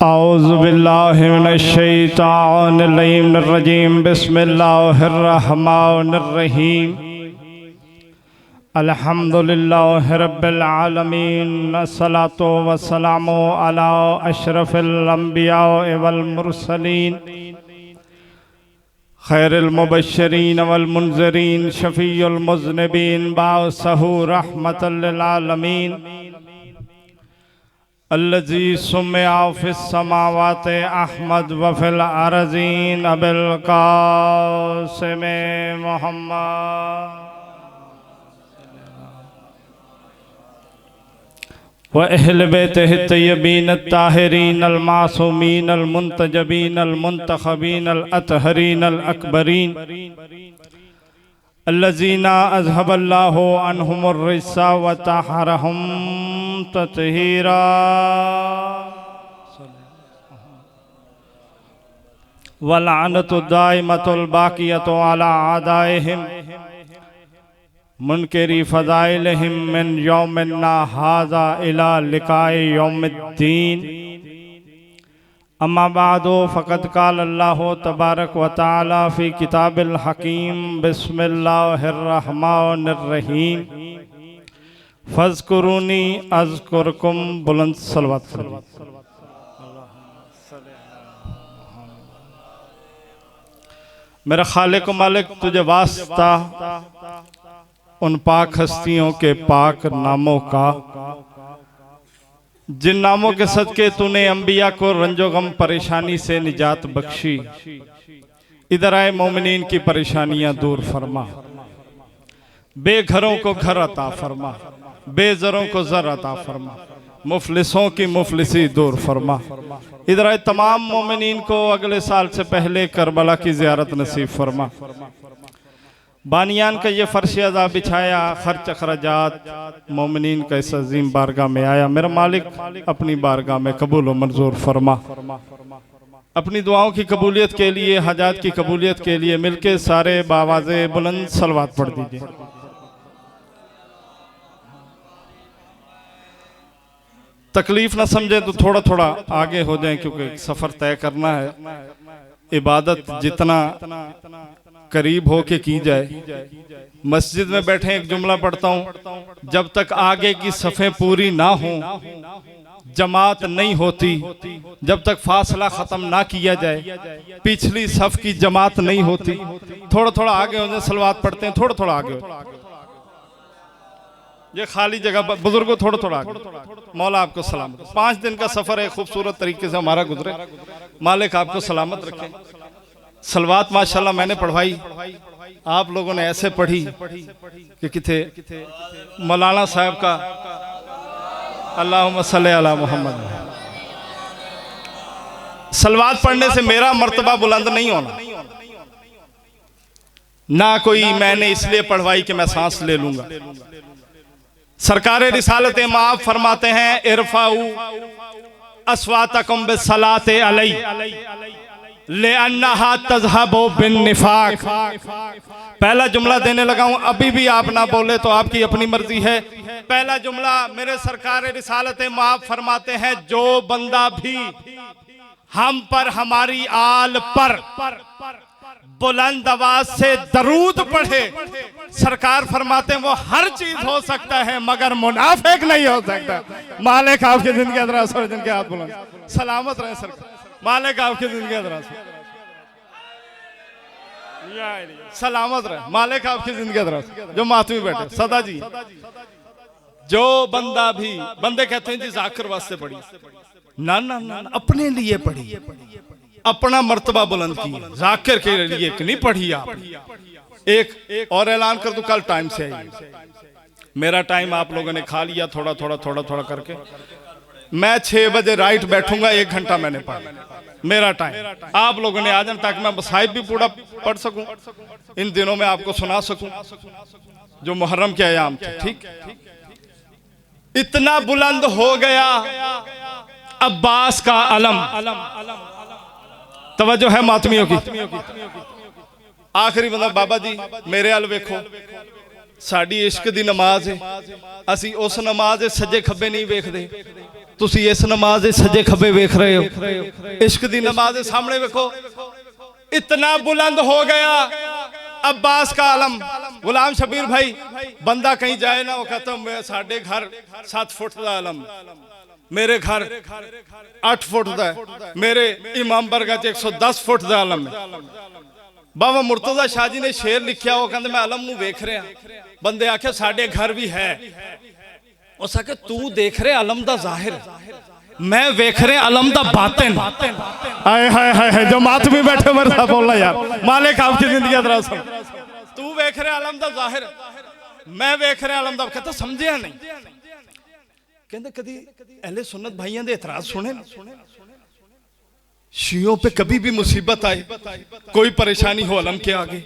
औज़ु बिल्लाहि मिनश्शैतानिर्रजीम बिस्मिल्लाहिर्रहमानिर्रहीम अल्हम्दुलिल्लाहि रब्बिल आलमीन अस्सलातु वस्सलामु अला अशरफिल अंबिया वल मुरसलीन खैरिल मुबश्शिरीन वल मुनज़िरीन शफ़ीउल मुज़निबीन बाअसहु रहमतल लिल आलमीन अल्लज़ी सुम्मिया फ़िस समावाति अहमद व फ़िल अर्ज़ीन अबिल क़ासिम मुहम्मद व अहल बैतिहि तय्यबीन अत्ताहिरीन अल-मासूमीन अल-मुंतजबीन अल-मुंतखबीन अल-अतहरीन अल-अकबरीन अल्लज़ीना अज़हबल्लाहु अन्हुमुर रिज्सा व तहरहुम तत्हीरा। वलअनतु दाइमतुल बाक़ियतु अला आदाइहिम मुनकरी फ़ज़ाइलिहिम मिन यौमिना हाज़ा इला लिक़ाए यौमिद्दीन। अम्मा बादो फ़क़द क़ाल अल्लाहु तबारक व तआला फ़ी किताबिल हकीम बिस्मिल्लाहिर्रहमानिर्रहीम फ़ज़्कुरूनी अज़्कुरकुम। बुलंद सलवात फरमाइए। मेरा खालिक मालिक तुझे वास्ता उन पाक हस्तियों के पाक नामों का जिन नामों के सदके तूने अंबिया को रंजो गम परेशानी से निजात बख्शी। इधर आए मोमिनीन की परेशानियां दूर फरमा, बेघरों को घर अता फरमा, बेजरों को जर अता फरमा, मुफलिसों की मुफलिसी दूर फरमा। इधर आए तमाम मोमिनीन को अगले साल से पहले करबला की ज़ियारत नसीब फरमा। बानियान का ये फर्श अज़ा बिछाया, खर्च अखराजात मोमिनीन का इस अजीम बारगाह में आया। मेरा मालिक अपनी बारगाह में कबूल व मंजूर फरमा। अपनी दुआओं की कबूलियत के लिए, हजात की कबूलियत के लिए मिलके सारे बावाज़े बुलंद सलवात पढ़ दीजिए। तकलीफ ना समझे तो थोड़ा थोड़ा आगे हो जाए, क्योंकि सफर तय करना है। इबादत जितना करीब हो के की जाए। मस्जिद में बैठे एक जुमला पढ़ता हूँ, जब तक आगे की सफ़ें पूरी ना हो जमात नहीं होती, जब तक फासला खत्म ना किया जाए पिछली सफ की जमात नहीं होती। थोड़ा थोड़ा आगे हो जाए, सलवात पढ़ते हैं, थोड़ा थोड़ा आगे हो। ये खाली जगह बुजुर्गों थोड़ा थोड़ा आगे। मौला आपको सलामत। 5 दिन का सफर है, खूबसूरत तरीके से हमारा गुजरे। मालिक आपको सलामत रखे। सलवात माशाल्लाह मैंने पढ़वाई, आप लोगों ने ऐसे पढ़ी कि किथे मौलाना साहब का अल्लाहुम्मा सल्ली अला मोहम्मद। सलवात पढ़ने से मेरा मर्तबा बुलंद नहीं होना, ना कोई मैंने इसलिए पढ़वाई कि मैं सांस ले लूंगा। सरकार रिसालत माफ फरमाते हैं, इरफाऊ अस्वातकुम बिस्सलाति अलई लिअन्नहा तज़हबु बिन्निफाक। पहला जुमला देने लगा हूं, अभी भी आप ना बोले तो आपकी अपनी मर्जी है। पहला जुमला मेरे सरकार रिसालत माफ फरमाते हैं, जो बंदा भी हम पर, हमारी आल पर बुलंद आवाज से दरूद पढ़े, सरकार फरमाते हैं वो हर चीज हो सकता है मगर मुनाफिक नहीं हो सकता। मालिक आपकी जिंदगी अदराज और जिनके हाथ बुलंद सलामत रहे सरकार। मालिक आपकी जिंदगी अदराज सलामत रहे। मालिक आपकी जिंदगी अदराज। जो मातमी बैठे सदा जी, जो बंदा भी, बंदे कहते हैं जी जाकिर वास्ते पढ़ी, ना ना ना, अपने लिए पढ़ी, अपना मर्तबा बुलंद की। जाकिर के लिए नहीं पढ़ी आप। एक और ऐलान कर दूं, कल टाइम से आइए। मेरा टाइम आप लोगों ने खा लिया थोड़ा थोड़ा थोड़ा थोड़ा करके। मैं 6 बजे राइट बैठूंगा, 1 घंटा मैंने पढ़ा। मेरा टाइम आप लोगों ने आ जाना, ताकि मैं मसाइब भी पूरा पढ़ सकूं, इन दिनों में आपको सुना सकूं जो मुहर्रम के अयाम थे। ठीक, इतना बुलंद हो गया अब्बास का अलम। तवज्जो है मातमियों की। आखिरी मतलब बाबा जी मेरे अल वेखो, साड़ी इश्क दी नमाज है, असी उस नमाज सज्जे खब्बे नहीं वेखदे, तुसी इस नमाज सज्जे खब्बे वेख रहे हो। इश्क दी नमाज सामने वेखो, इतना बुलंद हो गया अब्बास का आलम। गुलाम शबीर भाई बंदा कहीं जाए ना, वो कहता साढ़े घर 7 फुट का आलम, मेरे घर 8 फुट का है, मेरे इमाम बरगा 110 फुट का आलम है। बाबा मुर्तजा शाह जी ने शेर लिखा, वो कहते मैं आलम नूं वेख रहा, बंदे आखे साढ़े घर भी है, उस आखे तू देख रहे आलम दा जाहिर, मैं वेख रहे आलम दा बातिन। हाय हाय हाय, जो मात में बैठे मरसा बोलना यार, मालिक आपकी जिंदगी दराज। तू वेख रहे आलम दा जाहिर, मैं वेख रहे आलम दा, कहता समझिया नहीं। कहते कभी अहले सुन्नत भाइयों के इतराज सुने, शियों पे कभी भी मुसीबत आए, कोई परेशानी हो अलम के आगे,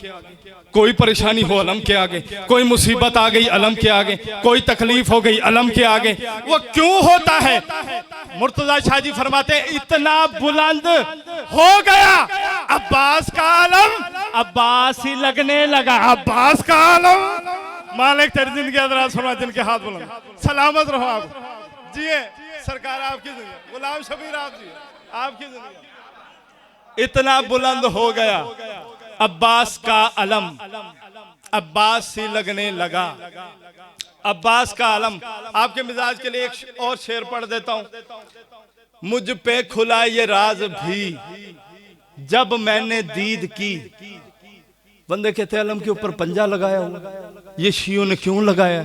कोई परेशानी हो अलम के आगे, कोई मुसीबत आ गई अलम के आगे, कोई तकलीफ हो गई अलम के आगे, वो क्यों होता है? मुर्तजा शाह जी फरमाते इतना बुलंद हो गया अब्बास का आलम, अब्बास ही लगने लगा, अब्बास का आलम। मालिक तेरी जिंदगी अदराज फरमा, जिनके हाथ बुलंद, सलामत रहो आप जिए सरकार, आपकी जिंदगी। गुलाम शबीर आप जी, आपकी जिंदगी इतना बुलंद हो गया अब्बास का अलम, अब्बास ही लगने लगा, अब्बास का अलम। आपके मिजाज के लिए एक और शेर पढ़ देता हूं। मुझ पे खुला ये राज भी जब मैंने दीद की। बंदे कहते अलम के ऊपर पंजा लगाया हुआ, ये शियों ने क्यों लगाया?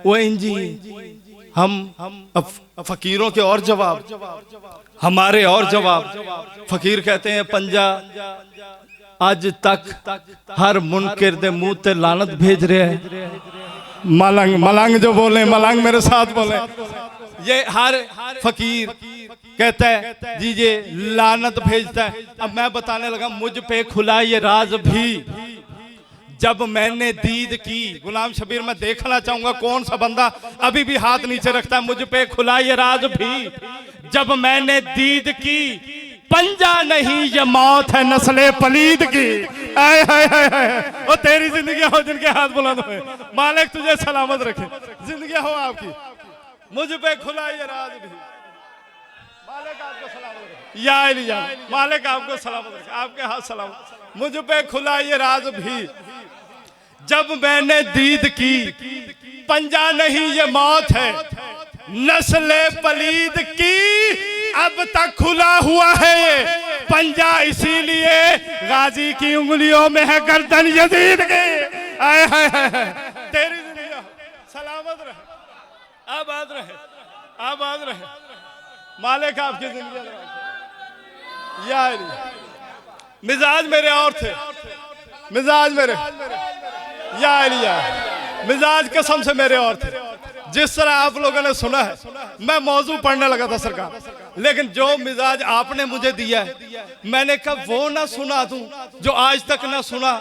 वो इंजी हम फकीरों के और जवाब, हमारे और जवाब। फकीर कहते हैं पंजा आज तक हर मुनकिर दे मुंह ते लानत भेज रहे हैं। मलंग मलंग जो बोले, मलंग मेरे साथ बोले, ये हर फकीर कहता है जी ये लानत भेजता है। अब मैं बताने लगा, मुझ पे खुला ये राज भी जब मैंने दीद की। गुलाम शबीर मैं देखना चाहूंगा कौन सा बंदा अभी भी हाथ नीचे रखता है, मुझ पे खुला ये राज भी जब मैंने दीद की, पंजा नहीं ये मौत है नस्ले पलीद की। आय हाय हाय हाय, वो तेरी जिंदगी हो जिनके हाथ बुलंद हुए, मालिक तुझे सलामत रखे, जिंदगी हो आपकी। मुझ पे खुला ये राज भी, मालिक आपको सलामत रखे, या इलिया मालिक आपको सलामत रखे, आपके हाथ सलामत। मुझ पे खुला ये राज भी जब मैंने दीद की, पंजा नहीं ये मौत है नस्ले पलीद की, अब तक खुला हुआ है ये पंजा, इसीलिए गाजी की उंगलियों में है गर्दन यजीद की। आए हाय हाय, तेरी जिंदगी सलामत रहे, आबाद रहे, आबाद रहे, मालिक आपकी जिंदगी। यार मिजाज मेरे और थे, मिजाज मेरे या मिजाज कसम से मेरे और थे। जिस तरह आप लोगों ने सुना है, मैं मौजू पढ़ने लगा था सरकार, लेकिन जो मिजाज आपने मुझे दिया है, मैंने कहा वो ना सुना दूं जो आज तक ना सुना,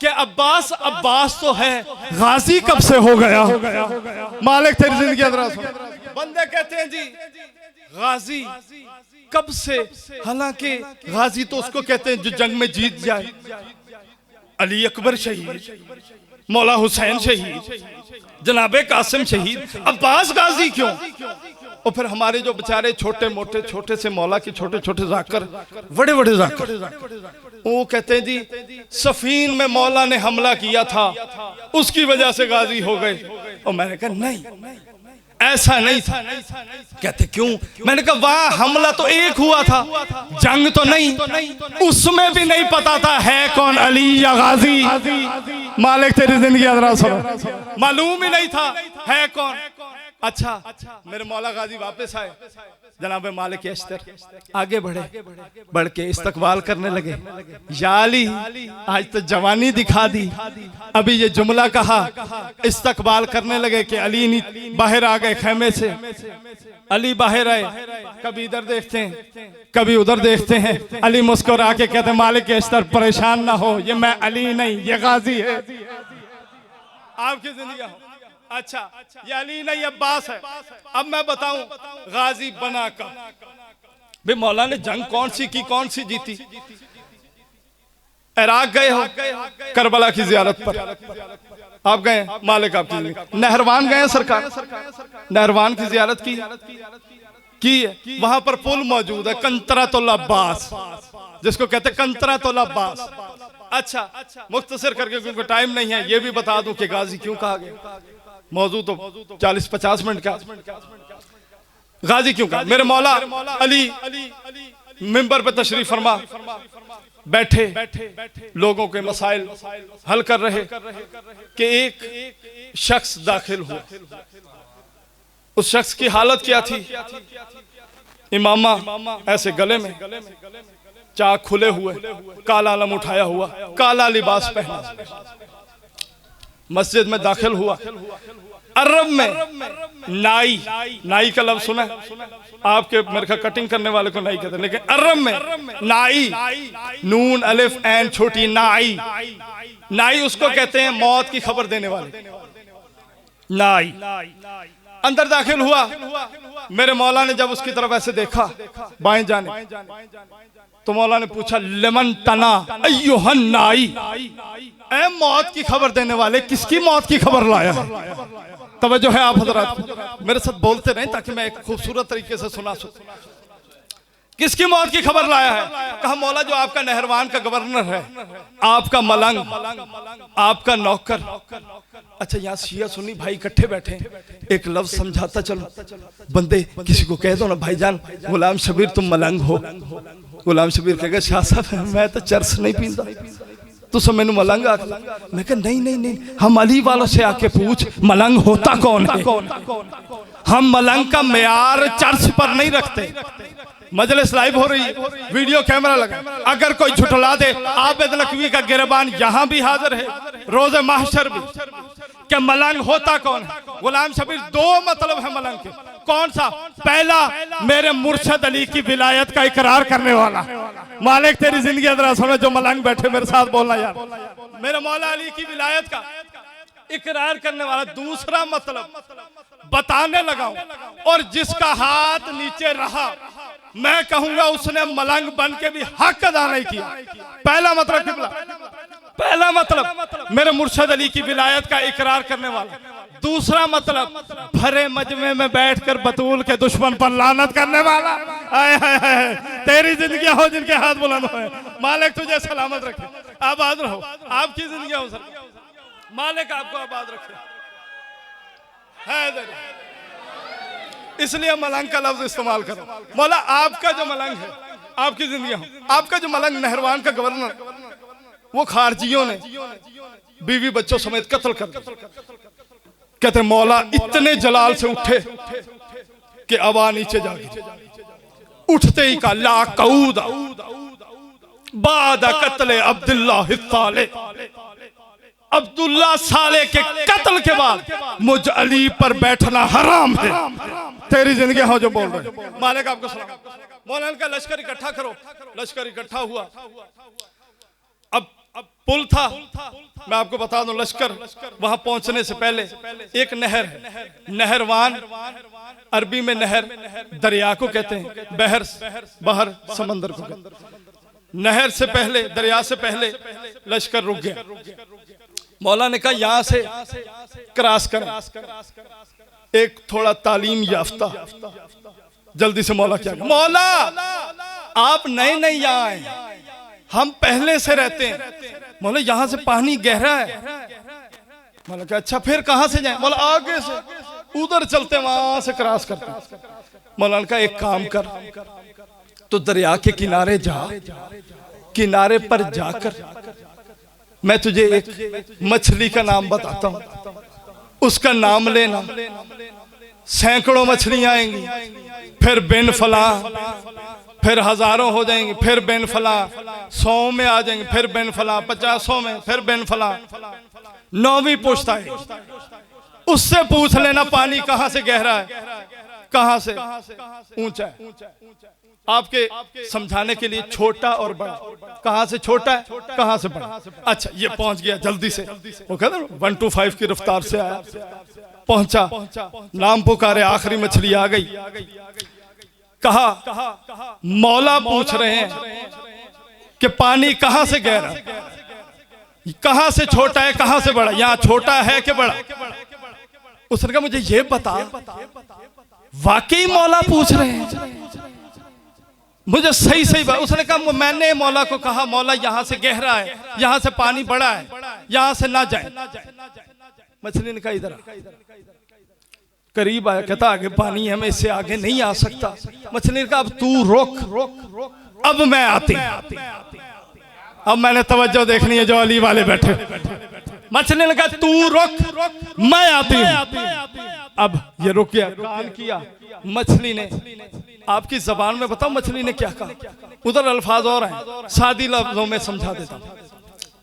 कि अब्बास अब्बास तो है, गाजी कब से हो गया? मालिक तेरी जिंदगी अदरा सुन। बंदे कहते हैं जी गाजी कब से, हालांकि गाजी तो उसको कहते हैं जो जंग में जीत जाए। अली अकबर शहीद, मौला हुसैन शहीद, जनाबे कासिम शहीद, अब्बास गाजी क्यों? और फिर हमारे जो बेचारे छोटे मोटे, छोटे से मौला के छोटे छोटे जाकर, बड़े बड़े जाकर, वो कहते हैं जी सफीन में मौला ने हमला किया था, उसकी वजह से गाजी हो गए। और मैंने कहा नहीं, ऐसा नहीं था। कहते क्यों? मैंने कहा वहां हमला तो एक हुआ था, जंग तो नहीं, उसमें भी नहीं पता था है कौन, अली या गाजी। मालिक तेरी जिंदगी अदरा सुनो, मालूम ही नहीं था है कौन। अच्छा मेरे मौला गाजी वापस आए, जनाबे मालिक अश्तर आगे बढ़े, बढ़ के इस्तकबाल करने लगे, या अली आज तो जवानी दिखा दी। अभी ये जुमला कहा, इस्तकबाल करने लगे कि अली बाहर आ गए खेमे से। अली बाहर आए, कभी इधर देखते हैं कभी उधर देखते हैं। अली मुस्कुरा के कहते मालिक अश्तर परेशान ना हो, ये मैं अली नहीं ये गाजी है, आपकी जिंदगी हो। अच्छा ये अली नहीं अब्बास है। अब मैं बताऊं गाजी बना कब? भाई मौला ने जंग कौन सी की, कौन सी जीती? इराक गए हो करबला की जियारत पर, आप गए, मालिक आपकी जिंदगी। नहरवान गए सरकार, नहरवान की जियारत की है। वहां पर पुल मौजूद है, कंतरातुल अब्बास, जिसको कहते हैं कंतरातुल अब्बास। अच्छा, मुख्तसर करके क्योंकि टाइम नहीं है, ये भी बता दूं कि गाजी क्यों कहा गया। मौजूद तो 40-50 मिनट का, गाजी क्यों कहा? मेरे मौला अली मिंबर पे तशरीफ फरमा बैठे, लोगों के मसाइल हल कर रहे कि एक शख्स दाखिल हुआ। उस शख्स की हालत क्या थी? इमामा ऐसे गले में, चाक खुले हुए, काला अलम उठाया हुआ, काला लिबास पहना, मस्जिद में दाखिल हुआ। अरब में नाई का लफ्ज सुना है आपके, मेरे ख्याल कटिंग करने वाले को नाई कहते हैं, लेकिन अरब में नाई, नून अलिफ ऐन छोटी, नाई उसको कहते हैं मौत की खबर देने वाले। नाई अंदर दाखिल हुआ। मेरे मौला ने जब उसकी तरफ ऐसे देखा बाएं जाने, तो मौला ने पूछा लिमन तना अय्युहन नाई, ऐ मौत की खबर देने वाले, किसकी मौत की खबर लाया है? तवज्जो है आप हजरात, मेरे साथ बोलते रहें ताकि मैं एक खूबसूरत तरीके से सुना सकूं। किसकी मौत की खबर लाया है? कहा मौला जो आपका नहरवान का गवर्नर है, आपका मलंग, आपका नौकर। अच्छा, यहाँ शिया सुन्नी भाई इकट्ठे बैठे, एक लफ्ज समझाता चलो, बंदे किसी को कह दो ना भाईजान गुलाम शबीर तुम मलंग हो। गुलाम शबीर कहेगा शाह साहब मैं तो चरस नहीं पींदा, तू सब मैनू मलंग आख। मैं कहा नहीं, हम अली वालों से आके पूछ मलंग होता कौन है। हम मलंग का मेयार चर्च पर नहीं रखते। मजलिस लाइव हो रही है, वीडियो कैमरा लगा, अगर कोई झुठला दे आबिद नकवी का गिरबान यहां भी हाजिर है, रोज़े महशर भी, कि मलंग होता कौन है। गुलाम शबीर दो मतलब है मलंग के। कौन सा? पहला, मेरे मुर्शद अली की विलायत का इकरार करने वाला। मालिक तेरी जिंदगी अदरा समझ, जो मलंग बैठे मेरे साथ बोलना यार, मेरे मौला अली की विलायत का इकरार करने वाला। दूसरा मतलब बताने लगा, और जिसका हाथ नीचे रहा मैं कहूंगा उसने मलंग बन के भी हक अदा नहीं किया। पहला मतलब किबला, पहला मतलब मेरे मुर्शद अली की विलायत का इकरार करने वाला। दूसरा मतलब भरे मजमे में बैठकर बतूल के दुश्मन पर लानत करने वाला। तेरी जिंदगी हो जिनके हाथ बुलंद हो, मालिक तुझे सलामत रखे, आबाद रहो, आपकी जिंदगी हो सर, मालिक आपको आबाद रखे। इसलिए मलंग का लफ्ज इस्तेमाल करो। मौला आपका जो मलंग है, आपकी जिंदगी हो, आपका जो मलंग नहरवान का गवर्नर, वो खारजियों ने बीवी बच्चों समेत कत्ल कर दिया। कहते मौला इतने जलाल से उठे कि आवाज नीचे जा गई। उठते ही का ला कऊद बाद कत्ले अब्दुल्ला साले, अब्दुल्ला साले के कत्ल के बाद मुझ अली पर बैठना हराम है। तेरी जिंदगी हो जो बोल रहे। मालिक आपको सलाम। मौलाना का लश्कर इकट्ठा करो। लश्कर इकट्ठा हुआ। अब पुल था, मैं आपको बता दूं, लश्कर वहां पहुंचने से पहले एक नहर है, नहरवान, अरबी में नहर दरिया को कहते हैं, बहर बहर समंदर को कहते हैं। नहर से पहले, दरिया से पहले लश्कर रुक गया। मौला ने कहा यहां से क्रॉस करें। एक थोड़ा तालीम याफ्ता जल्दी से मौला क्या, मौला आप नए नए यहाँ आए, हम पहले से रहते हैं। मौला यहाँ से पानी गहरा है। मौला कहा अच्छा फिर कहां से जाएं? मौला आगे से, उधर चलते, वहां से क्रॉस करते। मौलाना का एक काम कर, तो दरिया के किनारे जा, किनारे पर जाकर मैं तुझे एक मछली का नाम बताता हूं, उसका नाम लेना। सैकड़ों मछलियां आएंगी, फिर बिन फला, फिर हजारों हो जाएंगी, फिर बिन फला, 100 में आ जाएंगे, फिर बिन फला, 50 में, फिर बिन फला। 9वीं पूछता है, उससे पूछ लेना पानी कहां से गहरा है, कहां से ऊंचा है। आपके समझाने के लिए छोटा और बड़ा, कहां से छोटा है कहां से बड़ा। अच्छा ये पहुंच गया जल्दी से, वो कहते 125 की रफ्तार से आया, पहुंचा, नाम पुकारे, आखिरी मछली आ गई। कहा मौला पूछ रहे हैं कि पानी कहां से गहरा। कहां से छोटा है कहां से बड़ा, यहां छोटा है कि बड़ा? उसने कहा मुझे ये बता, वाकई मौला पूछ रहे हैं मुझे सही सही बात। उसने कहा मैंने मौला को कहा मौला यहां से गहरा है, यहां से पानी बड़ा है, यहां से ना जाए। मछली ने कहा इधर करीब आया, कहता आगे पानी है, मैं इससे आगे नहीं आ सकता। मछली ने कहा अब तू रोक, अब मैं आती। अब मैंने तवज्जो देखनी है जो अली वाले बैठे। मछली ने कहा तू रोक, मैं आती हूं। अब ये रुक गया, कान किया। मछली ने, आपकी जबान में बताओ मछली ने क्या कहा? उधर अल्फाज और हैं, सादी लफ्जों में समझा देता हूं।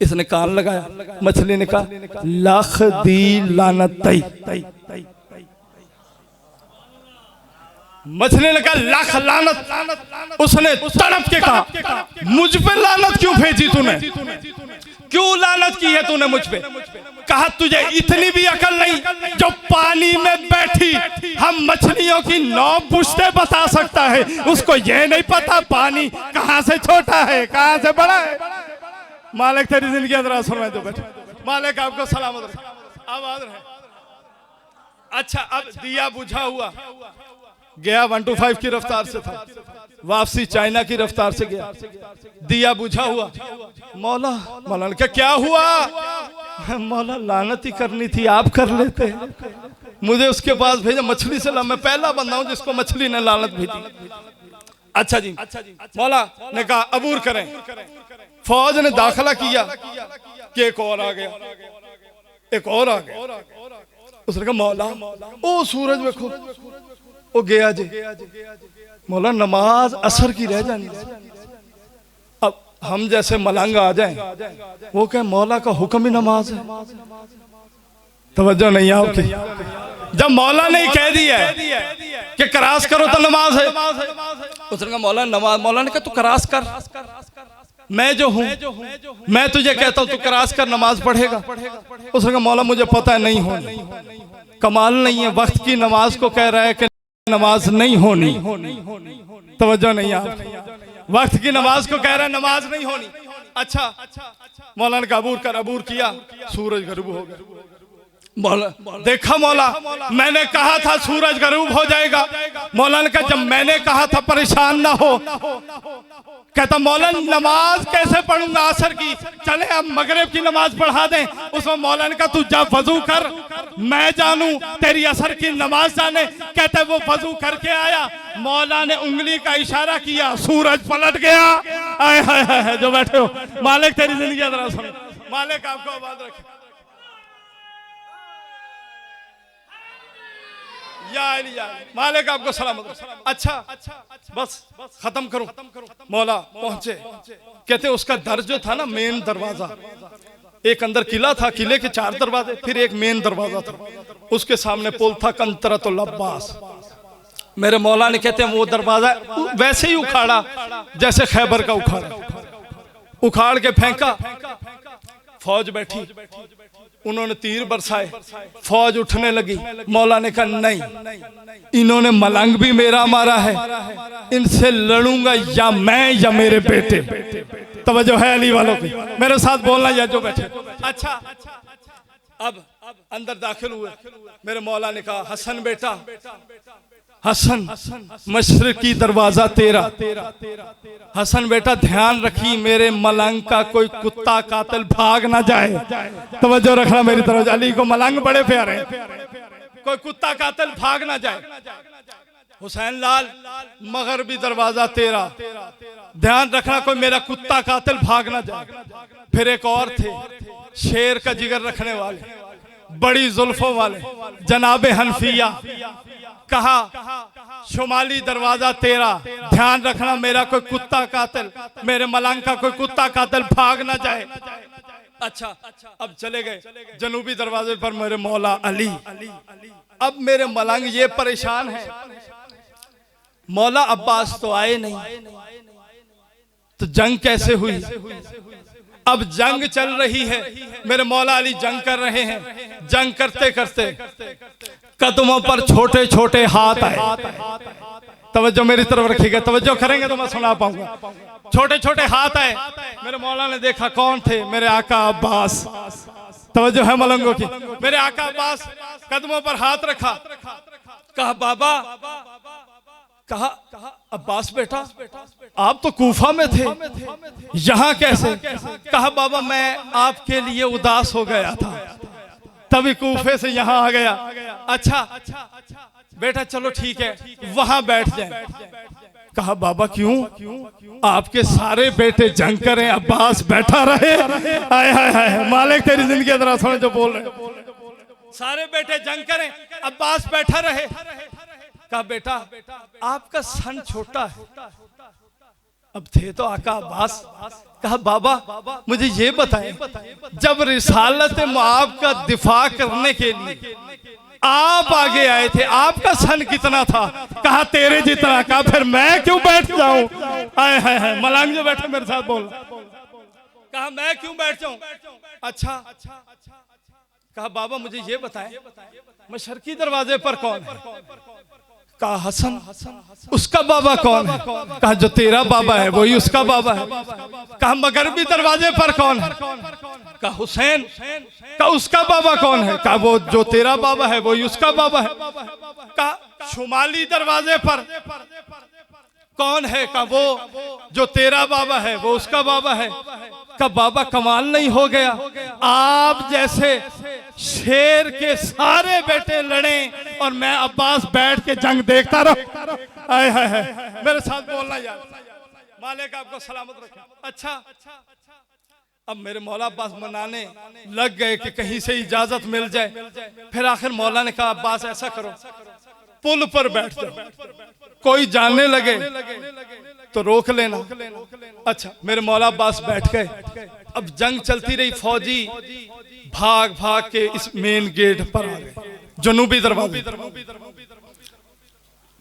इसने कान लगाया, मछली ने कहा लाख दी लानत तई। मछली ने कहा लाख लानत। उसने तड़प के कहा मुझ पे लानत क्यों भेजी तूने, क्यों लानत की है तूने मुझ पे? कहा तुझे इतनी भी अकल नहीं जो पानी में बैठी हम मछलियों की 9 पुश्ते बता सकता है, उसको ये नहीं पता पानी कहां से छोटा है कहां से बड़ा है। मालिक तेरी जिंदगी अंदर सुनवाए तो बैठे। मालिक आपको सलामत रहे, आवाज रहे। अच्छा अब दिया बुझा हुआ गया, 125 की रफ्तार से था, वापसी चाइना की रफ्तार से गया। दिया बुझा हुआ, मौला ने कहा क्या हुआ? मौला लानत ही करनी थी, आप कर लेते, मुझे उसके पास भेजा। मछली से मैं पहला बंदा हूं जिसको मछली ने लानत भेजी। अच्छा जी, मौला ने कहा अबूर करें। फौज ने दाखिला किया कि एक और आ गया, एक और आ गया। उसने कहा मौला ओ सूरज देखो, वो गया जी। मौला नमाज असर की रह जानी। अब हम जैसे मलंग आ जाएं, वो कहे मौला का हुक्म ही नमाज है। तवज्जो नहीं आपकी। जब मौला ने कह दिया कि करास करो तो नमाज है, उसने कहा मौला नमाज। मौला ने कहा तू करास कर, मैं जो हूं मैं तुझे कहता हूं तू करास कर, नमाज पढ़ेगा। उसने कहा मौला मुझे पता है नहीं होनी, कमाल नहीं है, वक्त की नमाज को कह रहा है कि नमाज नहीं होनी। तवज्जो नहीं आप, वक्त की नमाज को कह रहा है नमाज नहीं होनी। अच्छा मौलाना का अबूर कर, अबूर किया, सूरज गरूब हो गया। मौला देखा मौला मैंने कहा था सूरज गरूब हो जाएगा। मौलाना का जब मैंने कहा था परेशान ना हो, कहता मौलाना नमाज कैसे पढ़ूंगा असर की, चले अब मगरिब की नमाज पढ़ा दें। उसमें मौलाना का तू जा वजू कर, मैं जानू तेरी असर की नमाज जाने। कहते वो वजू करके आया, मौला ने उंगली का इशारा किया, सूरज पलट गया। आए हाय हाय जो बैठे हो, मालिक तेरी जिंदगी जरा सुनो, मालिक आपको आबाद रखे। या मालिक आपको सलामत। अच्छा बस खत्म करो। मौला पहुंचे, कहते उसका दर जो था ना, मेन दरवाजा, एक अंदर किला था, किले के 4 दरवाजे, फिर एक मेन दरवाजा था, उसके सामने पुल था कंतरतुल अब्बास। मेरे मौला ने कहते हैं वो दरवाजा वैसे ही उखाड़ा जैसे खैबर का उखाड़ा, उखाड़ के फेंका। फौज बैठी, उन्होंने तीर बरसाए, फौज उठने लगी। मौला ने कहा नहीं, इन्होंने मलंग भी मेरा मारा है, इनसे लड़ूंगा या मैं या मेरे बेटे। तवज्जो है अली वालों की, मेरे साथ बोलना या जो बैठे। अच्छा अब अंदर दाखिल हुए। मेरे मौला ने कहा हसन बेटा, हसन मशरिकी दरवाजा तेरा। हसन बेटा ध्यान रखी मेरे मलंग का कोई कुत्ता कातिल भाग ना जाए। तवज्जो रखना मेरी तरफ, अली को मलंग बड़े प्यारे, कोई कुत्ता कातिल भाग ना जाए। हुसैन लाल मगरबी दरवाजा तेरा, ध्यान रखना कोई मेरा कुत्ता कातिल भाग ना जाए। फिर एक और थे, शेर का जिगर रखने वाले, बड़ी जुल्फों वाले, जनाबे हनफिया। कहा शुमाली दरवाजा तेरा, ध्यान रखना मेरा कोई कुत्ता कातिल, मेरे मलंग का कोई कुत्ता कातिल भाग ना जाए। अच्छा अब चले गए जनूबी दरवाजे पर मेरे मौला अली। अब मेरे मलंग ये परेशान है, मौला अब्बास तो आए नहीं, तो जंग कैसे हुई? अब जंग चल रही है, मेरे मौला अली जंग कर रहे हैं। जंग करते करते कदमों पर छोटे छोटे हाथ आए, तवज्जो मेरी तरफ रखिएगा, तवज्जो करेंगे तो मैं सुना पाऊंगा। छोटे छोटे हाथ आए, मेरे मौला ने देखा कौन थे, मेरे आका अब्बास। तवज्जो है मलंगों की। मेरे आका अब्बास कदमों पर हाथ रखा, कहा बाबा, कहा अब्बास बेटा आप तो कूफा में थे, यहाँ कैसे? कहा बाबा मैं आपके लिए उदास हो गया था, तभी कूफे से यहाँ आ गया। अच्छा बेटा चलो ठीक है, वहां बैठ जाए। कहा बाबा क्यों? आपके सारे बेटे जंग करें, अब्बास बैठा रहे। हाय हाय हाय, मालिक तेरी जिंदगी अदरा सुन जो बोल रहे। सारे बेटे जंग करें, अब्बास बैठा रहे। कहा बेटा आपका सन छोटा है, अब थे तो आका अब्बास। कहा बाबा मुझे ये बताएं, जब रिसालत मुआब का दिफा करने के लिए आप आगे आए थे, आपका सन कितना था? कहा तेरे जितना। कहा फिर मैं क्यों बैठ जाऊं? हाय हाय हाय, मलंग जो बैठे मेरे साथ बोल। कहा मैं क्यों बैठ जाऊं? अच्छा कहा बाबा मुझे ये बताएं, मशरकी दरवाजे पर कौन है? कहा हसन। उसका बाबा कौन है? कहा जो तेरा बाबा है वही उसका बाबा है। कहा मगरबी दरवाजे पर कौन है? कहा हुसैन। कहा उसका बाबा कौन है? कहा वो जो तेरा बाबा है वही उसका बाबा है। कहा शुमाली दरवाजे पर कौन है? कहा वो जो तेरा बाबा है वो उसका बाबा है। कहा बाबा कमाल नहीं हो गया, आप जैसे शेर के सारे बेटे लड़े और मैं अब्बास बैठ के जंग देखता रहा। हाय हाय हाय, मेरे साथ बोलना यार, मालिक आपको सलामत रखे। अच्छा अब मेरे मौला अब्बास मनाने लग गए कि कहीं से इजाजत मिल जाए। फिर आखिर मौला ने कहा अब्बास ऐसा करो, पुल पर बैठ जाओ, कोई जानने लगे तो रोक लेना। अच्छा मेरे मौला अब्बास बैठ गए। अब जंग चलती रही, फौजी भाग भाग के इस मेन गेट पर आ गए, जनूबी दरवाजे।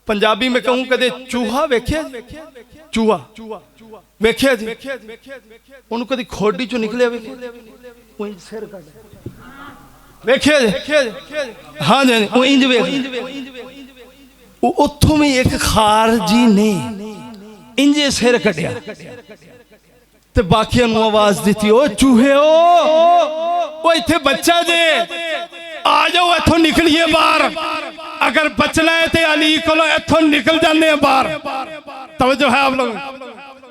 पंजाबी में कहूं कदे चूहा वेख्या, चूहा वेख्या जी, उन्होंने कदी खोडी चो निकले सिर वेख्या जी। हाँ जी इंज वेख, उथों भी एक खारजी ने इंजे सिर कटिया ते बाकियां नूं आवाज दी, ओ चूहे ओ इत्थे बच्चा जे, आ जाओ इथों निकलिए बाहर, अगर बचना है तो अली को इथों निकल जाने बाहर। तवज्जो है आप लोग।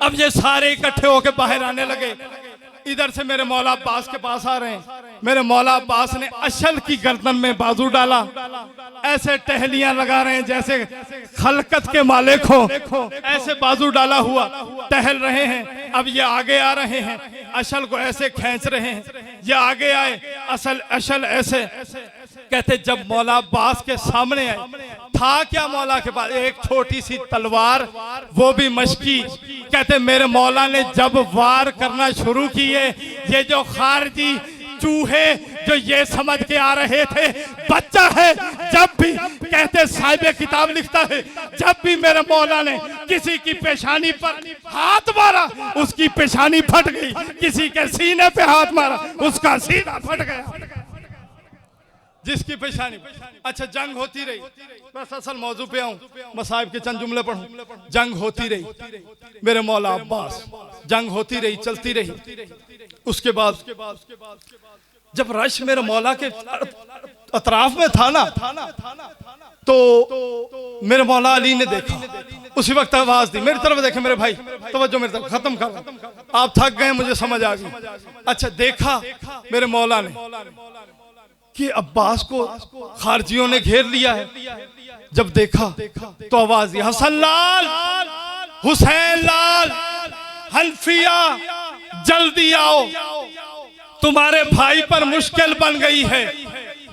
अब ये सारे इकट्ठे होके बाहर आने लगे, इधर से मेरे मौला अब्बास के पास आ रहे हैं। मेरे मौला अब्बास ने अशल की गर्दन में बाजू डाला, ऐसे टहलियां लगा रहे हैं जैसे खलकत के मालिक हो, ऐसे बाजू डाला हुआ टहल रहे हैं। अब ये आगे आ रहे हैं, अशल को ऐसे खींच रहे हैं, ये आगे आए, अशल ऐसे। कहते जब मौला अब्बास के सामने आए, था क्या मौला के पास? एक छोटी सी तलवार, वो भी मशकी। कहते मेरे मौला ने जब वार करना शुरू किए, ये जो खारजी चूहे जो ये समझ के आ रहे थे बच्चा है, जब भी कहते साहिब किताब लिखता है, जब भी मेरे मौला ने किसी की पेशानी पर हाथ मारा उसकी पेशानी फट गई, किसी के सीने पे हाथ मारा उसका सीना फट गया, जिसकी पेशानी। अच्छा जंग होती रही, बस असल मौजू पे आऊं, मसाहिब के चंद जुमले पढ़ूं। जंग होती रही, मेरे मौला अब्बास, जंग होती रही, चलती रही। उसके बाद जब रश मेरे मौला के अतराफ में था ना, तो मेरे मौला अली ने देखा, उसी वक्त आवाज दी, मेरी तरफ देखे मेरे भाई, तवज्जो मेरी तरफ, खत्म कर, आप थक गए, मुझे समझ आ गई। अच्छा देखा मेरे मौला ने कि अब्बास को खारजियों ने घेर लिया है। जब देखा तो आवाज दी, हसन लाल, हुसैन लाल, हनफिया जल्दी आओ, तुम्हारे भाई पर मुश्किल बन गई है।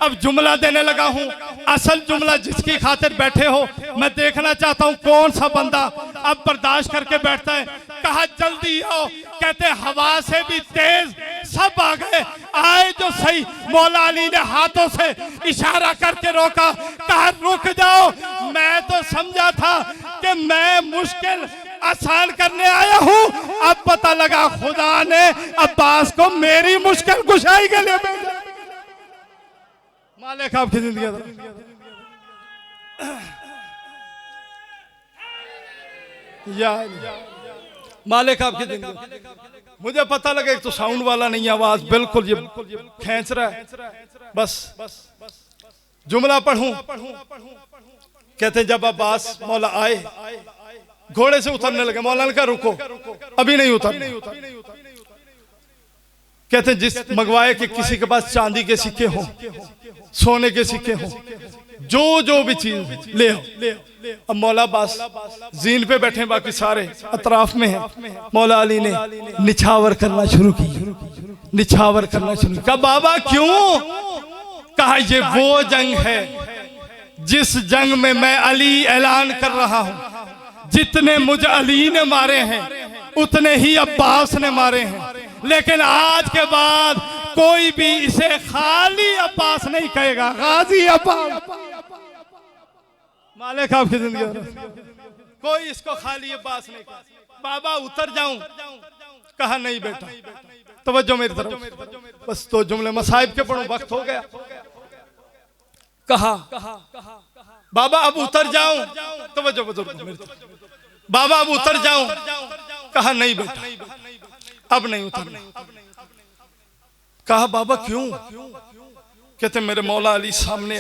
अब जुमला देने लगा हूं, असल जुमला जिसकी खातिर बैठे हो, मैं देखना चाहता हूं कौन सा बंदा अब बर्दाश्त करके बैठता है। कहा जल्दी आओ, कहते हवा से भी तेज सब आ गए, आए जो सही। मौला अली ने हाथों से इशारा करके रोका, कहा रुक जाओ, मैं तो समझा था कि मैं मुश्किल आसान करने आया हूं, अब पता लगा खुदा ने अब्बास को मेरी मुश्किल कुशाई के लिए भेजा। मालिक आपकी जिंदगी या मालिक आपकी जिंदगी। मुझे पता लगा एक तो साउंड वाला नहीं, आवाज बिल्कुल ये खींच रहा है। बस जुमला पढ़ूं। कहते हैं जब अब्बास मौला आए, घोड़े से उतरने लगे, मौला ने कहा रुको, अभी नहीं उतर। कहते हैं जिस मंगवाए कि किसी के पास चांदी के सिक्के हों, सोने के सिक्के हों, जो जो भी चीज ले आओ। अब मौला अब्बास जीन पे बैठे, बाकी सारे अतराफ में हैं। मौला अली ने निछावर करना शुरू की, निछावर करना शुरू किया। बाबा क्यों? कहा ये वो जंग है जिस जंग में मैं अली ऐलान कर रहा हूं, जितने मुझे अली ने मारे हैं उतने ही अब्बास ने मारे हैं, लेकिन आज के बाद कोई भी इसे खाली अब्बास नहीं कहेगा, गाजी अब्बास। मालिक आपकी जिंदगी। कोई इसको खाली अब्बास नहीं कहेगा। बाबा उतर जाऊं? कहा नहीं बेटा, तवज्जो मेरी तरफ। बस तो जुमले मसाइब के पढ़ो, वक्त हो गया। कहा बाबा अब उतर जाऊं? तवज्जो बुजुर्ग मेरी तरफ। बाबा अब उतर जाऊं? कहा नहीं बेटा, अब नहीं उतरना। कहा बाबा क्यों? कहते मेरे मौला अली सामने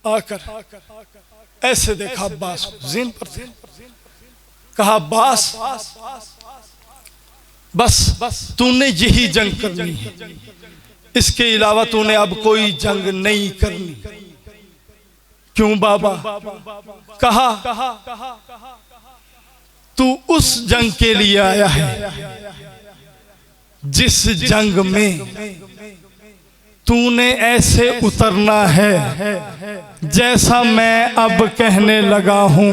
आकर ऐसे देखा अब्बास को जीन पर थे। कहा अब्बास बस तूने यही जंग करनी है, इसके अलावा तूने अब कोई जंग नहीं करनी। क्यों बाबा? कहा तू उस जंग के लिए आया है जिस जंग में तूने ऐसे उतरना है जैसा मैं अब कहने लगा हूं।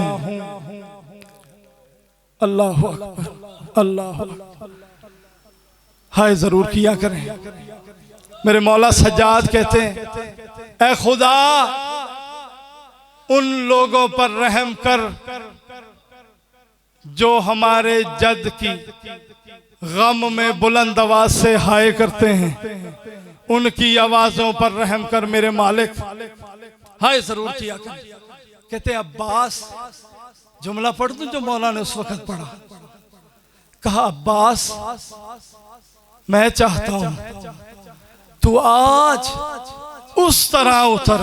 अल्लाह अकबर, अल्लाह। हाय जरूर किया करें। मेरे मौला सज्जाद कहते हैं ऐ खुदा उन लोगों पर रहम कर जो हमारे जद की गम में बुलंद आवाज से हाय करते हैं, उनकी आवाजों पर रहम कर मेरे मालिक। हाय जरूर किया कर। कहते अब्बास, जुमला पढ़ दूं जो मौला ने उस वक्त पढ़ा। कहा अब्बास मैं चाहता हूं तू आज उस तरह उतर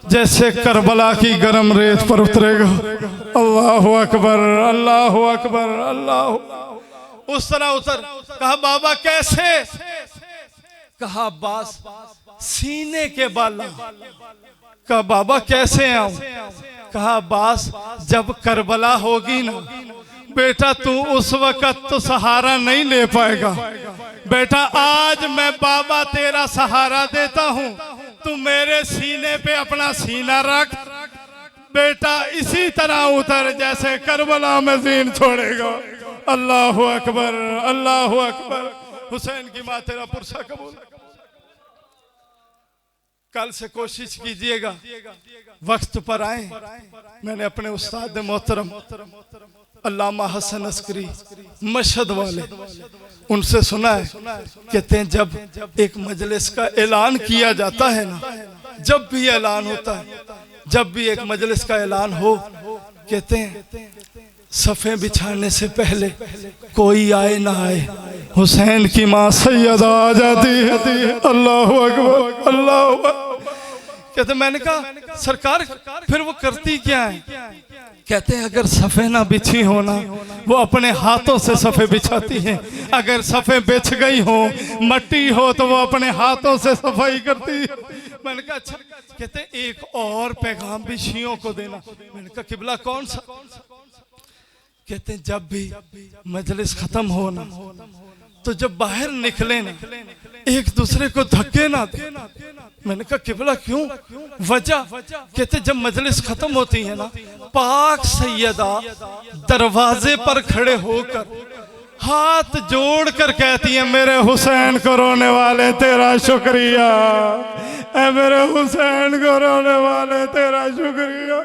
जैसे करबला की गर्म रेत पर उतरेगा। अल्लाह अकबर, अल्लाह अकबर, अल्लाह। उस तरह उतर। कहा बाबा कैसे? कहा अब्बास सीने के बाला। कहा बाबा कैसे आऊं? कहा अब्बास जब करबला होगी ना बेटा, तू उस वक्त तो सहारा नहीं ले पाएगा बेटा। आज मैं बाबा तेरा सहारा देता हूं, तू मेरे सीने पे अपना सीना रख बेटा, इसी तरह उतर जैसे करबला में जीन छोड़ेगा। अल्लाह अकबर, अल्लाह अकबर। हुसैन की मां तेरा पुरसा कबूल। कल से कोशिश कीजिएगा वक्त पर आए। मैंने अपने उस्ताद मोहतरम अल्लामा हसन अस्करी मशहद वाले, उनसे सुना है। कहते हैं जब एक मजलिस का ऐलान किया जाता है ना, जब भी ऐलान होता है, जब भी एक मजलिस का ऐलान हो, कहते हैं सफ़े बिछाने से पहले कोई आए ना आए, हुसैन की माँ सैयदा आ जाती है। अल्लाह अकबर, अल्लाह अकबर। कहते मैंने कहा सरकार फिर वो करती क्या है? कहते हैं अगर सफ़े ना बिछी हो ना, वो अपने हाथों से सफ़े बिछाती हैं। अगर सफ़े बिछ गई हो, मट्टी हो, तो वो अपने हाथों से सफाई करती है। मैंने कहा अच्छा। कहते एक और पैगाम भी शियों को देना। मैंने कहा किबला कौन सा? कहते हैं जब भी मजलिस खत्म हो ना, तो जब बाहर निकले ना, एक दूसरे को धक्के ना दे। मैंने कहा किबला क्यों? वजह? कहते जब मजलिस खत्म होती है ना, पाक सैयदा दरवाजे पर खड़े होकर हाथ जोड़कर कहती है मेरे हुसैन को रोने वाले तेरा शुक्रिया, ऐ मेरे हुसैन को रोने वाले तेरा शुक्रिया।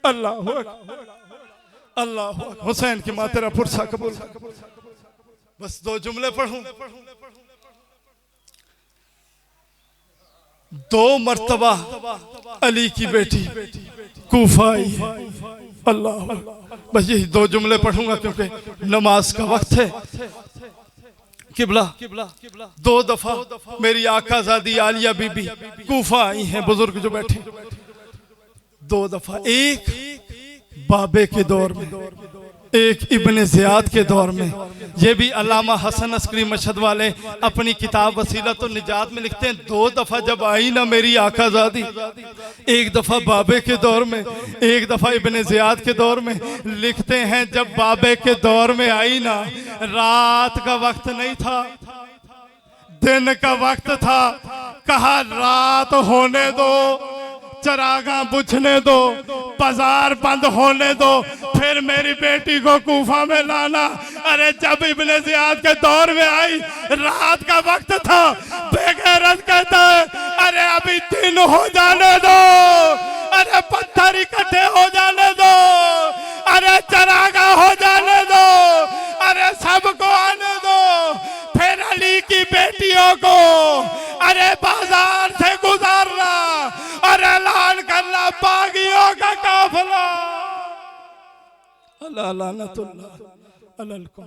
अल्लाह अल्लाह। हुसैन की मां तेरा पुरसा कबूल। बस दो जुमले पढ़ूं। दो मर्तबा अली की बेटी कूफा आई है। अल्लाह, बस यही 2 जुमले पढ़ूंगा क्योंकि नमाज का वक्त है। किबला 2 दफा मेरी आकाज़ादी आलिया बीबी कूफा आई हैं, बुजुर्ग जो बैठे, 2 दफा, एक बाबे के दौर में, एक इब्ने ज़ियाद के दौर में। ये भी अल्लामा हसन अस्करी मशहद वाले अपनी किताब वसीला तो निजात में लिखते हैं, 2 दफा जब आई ना मेरी आकाज़ादी, एक दफा बाबे के दौर में, एक दफा इब्ने ज़ियाद के दौर में। लिखते हैं जब बाबे के दौर में आई ना, रात का वक्त नहीं था, दिन का वक्त था। कहा रात होने दो, चरागा बुझने दो, बाजार बंद होने दो, फिर मेरी बेटी को कूफा में लाना। अरे जब इब्ने ज़ियाद के दौर में आई, रात का वक्त था, बेगैरत कहता है अरे अभी दिन हो जाने दो, अरे पत्थर इकट्ठे हो जाने दो, अरे चरागा हो जाने दो, अरे सबको आने दो, फिर अली की बेटियों को अरे बाजार से गुजारना और ऐलान करना बागियों का काफिला। अल्लाह लानतुल्लाह अलैकुम।